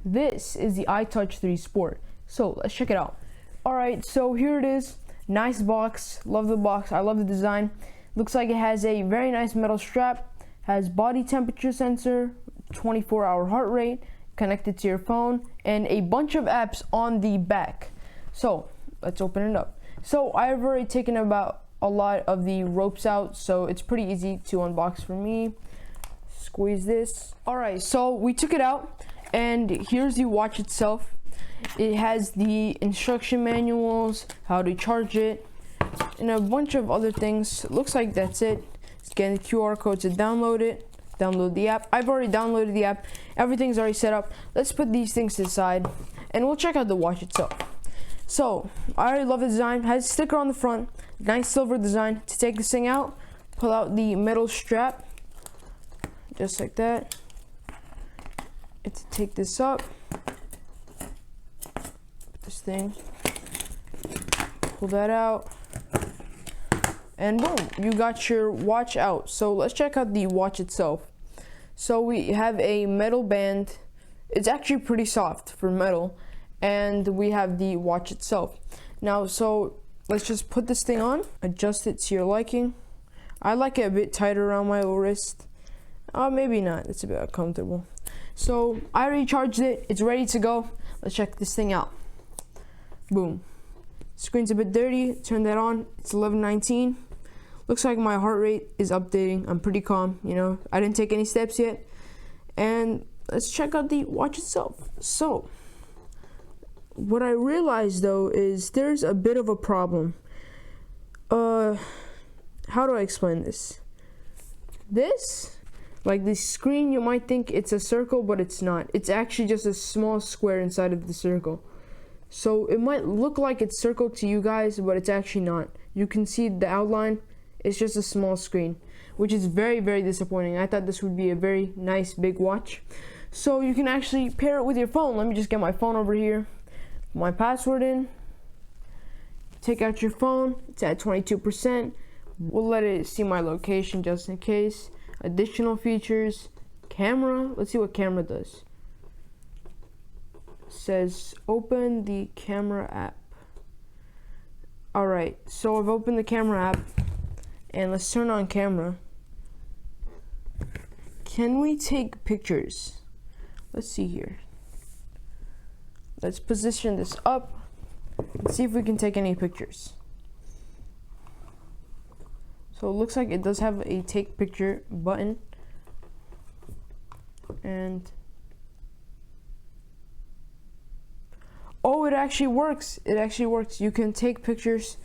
This is the Itouch 3 Sport. So let's check it out. Alright, so here it is. Nice box. Love the box. I love the design. Looks like it has a very nice metal strap. Has body temperature sensor, 24-hour heart rate, connected to your phone, and a bunch of apps on the back. So let's open it up. So I've already taken about a lot of the ropes out, so it's pretty easy to unbox for me. Squeeze this. Alright, so we took it out, and here's the watch itself. It has the instruction manuals, how to charge it, and a bunch of other things. Looks like that's it. Scan the QR code to download it. Download the app. I've already downloaded the app. Everything's already set up. Let's put these things to the side, and we'll check out the watch itself. So I already love the design. It has a sticker on the front. Nice silver design. To take this thing out, pull out the metal strap, just like that. And to take this up, put this thing, pull that out, and boom, you got your watch out. So let's check out the watch itself. So we have a metal band. It's actually pretty soft for metal, and we have the watch itself. Now, so let's just put this thing on, adjust it to your liking. I like it a bit tighter around my wrist. Maybe not, it's a bit uncomfortable. So I already charged it, it's ready to go. Let's check this thing out. Boom. Screen's a bit dirty, turn that on, it's 11:19. Looks like my heart rate is updating. I'm pretty calm, you know. I didn't take any steps yet. And let's check out the watch itself. So what I realized though is there's a bit of a problem. How do I explain this? This, like the screen, you might think it's a circle, but it's not. It's actually just a small square inside of the circle. So it might look like it's circled to you guys, but it's actually not. You can see the outline. It's just a small screen, which is very, very disappointing. I thought this would be a very nice big watch. So you can actually pair it with your phone. Let me just get my phone over here. Put my password in. Take out your phone. It's at 22%. We'll let it see my location just in case. Additional features. Camera. Let's see what camera does. It says open the camera app. Alright, so I've opened the camera app. And let's turn on camera. Can we take pictures? Let's see here. Let's position this up and see if we can take any pictures. So it looks like it does have a take picture button. And oh, it actually works. It actually works. You can take pictures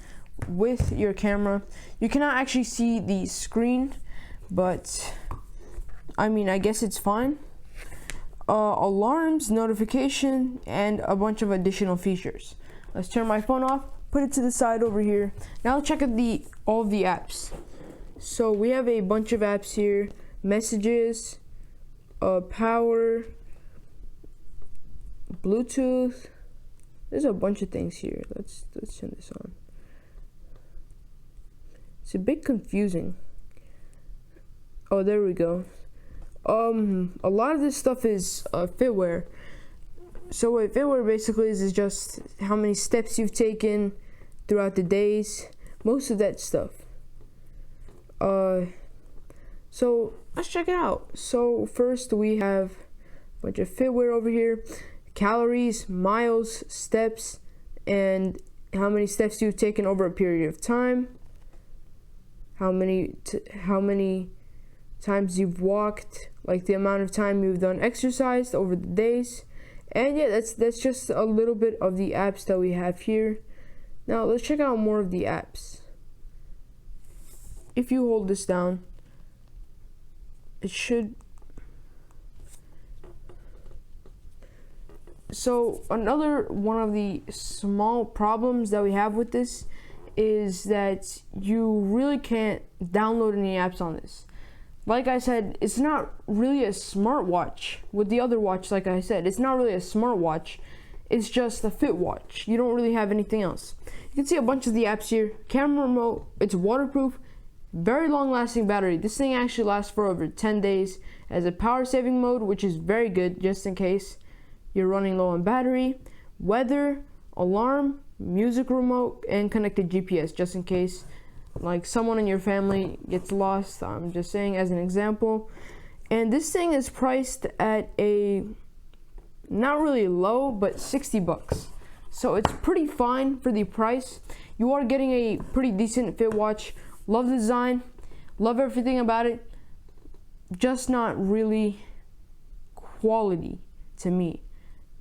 with your camera. You cannot actually see the screen, but I mean, I guess it's fine. Alarms, notification, and a bunch of additional features. Let's turn my phone off, put it to the side over here. Now let's check out all of the apps. So we have a bunch of apps here. Messages, power, Bluetooth. There's a bunch of things here. Let's turn this on. It's a bit confusing. Oh, there we go. A lot of this stuff is fitware. So what fitware basically is just how many steps you've taken throughout the days. Most of that stuff. So let's check it out. So first we have a bunch of fitware over here. Calories, miles, steps, and how many steps you've taken over a period of time. How many times you've walked, like the amount of time you've done exercise over the days. And yeah, that's just a little bit of the apps that we have here. Now let's check out more of the apps. If you hold this down, it should. So another one of the small problems that we have with this is that you really can't download any apps on this. Like I said, it's not really a smartwatch. With the other watch, like I said, it's not really a smartwatch. It's just a fit watch. You don't really have anything else. You can see a bunch of the apps here. Camera remote, it's waterproof, very long lasting battery. This thing actually lasts for over 10 days. It has a power saving mode, which is very good, just in case you're running low on battery, weather, alarm, music remote, and connected GPS, just in case like someone in your family gets lost. I'm just saying as an example. And this thing is priced at a not really low, but 60 bucks. So it's pretty fine for the price. You are getting a pretty decent fit watch. Love the design, love everything about it, just not really quality to me.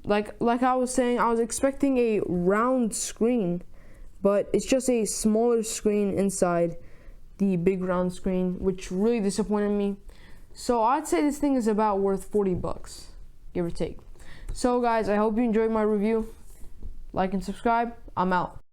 Like I was saying, I was expecting a round screen, but it's just a smaller screen inside the big round screen, which really disappointed me. So I'd say this thing is about worth 40 bucks, give or take. So guys, I hope you enjoyed my review. Like and subscribe. I'm out.